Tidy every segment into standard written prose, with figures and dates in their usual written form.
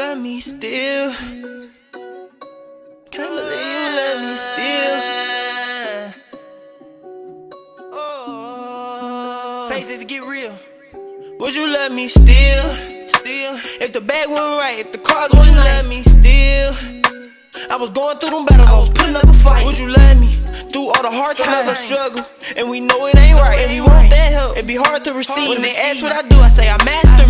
love me still? Can't believe you love me still. Oh, faces get real. Would you love me still? If the bag went right, if the cars wouldn't love me still. I was going through them battles, I was putting up a fight. Would you love me through all the hard times I struggle? And we know it ain't right, and we want that help. It'd be hard to receive. When they ask what I do, I say I master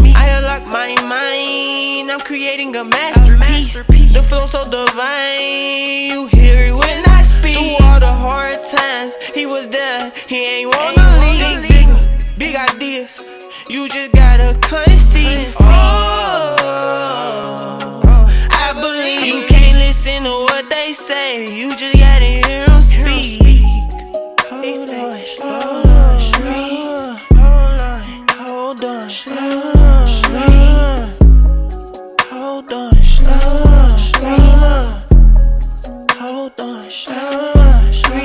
me. I unlock my mind, I'm creating a masterpiece. The flow so divine, you hear it when I speak. Through all the hard times, he was there, he ain't wanna leave. Big ideas, you just gotta conceive. I believe you can't listen to what they say, you just gotta hear them speak. He say, hold on, hold on, hold on, hold on, hold on.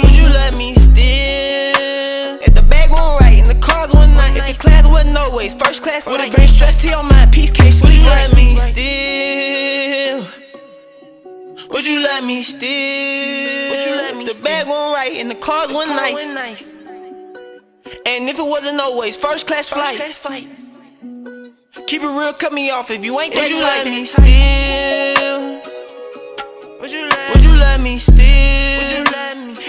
Would you let me still? If the bag went right and the cars went nice, if the class wasn't no ways, first class would it bring stress to your mind, peace can't sleep. Would you let me still? Would you let me still? If the bag went right and the cars went nice, and if it wasn't no ways, first class flight. Keep it real, cut me off if you ain't that. Would you let me still? Would you let me still?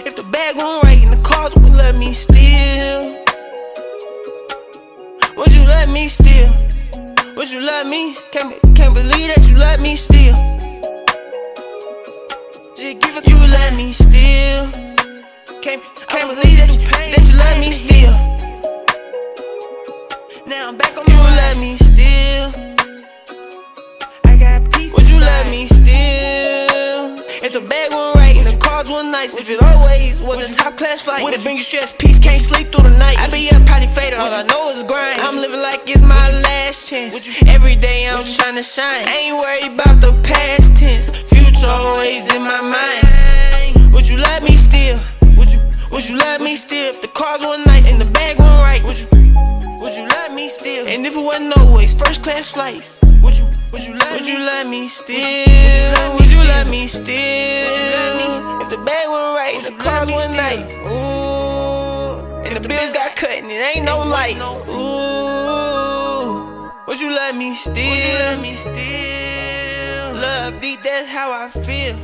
If the bag went right and the cars would let me still? Would you let me still? Would you let me? Can't believe that you let me still. You let me still. Can't believe that you let me still. Now I'm back on you let me still. I got peace. Would you let me still? If the bag went right and the cars were nice, if it always was a top class flight, would it bring you stress, peace, can't sleep through the night? I be up probably faded, all I know is grind. I'm living like it's my last chance. Every day I'm trying to shine. I ain't worried about the past tense, future always in my mind. Would you let me still? Would you let me still? If the cars were nice and the bag went right, would you let me still? And if it wasn't no ways, first class flights, would you let me still? Would you let me still? If the bag went right and the cars went nice, ooh, and the bills got cut and it ain't no lights, ooh, would you let me still? Love deep, that's how I feel.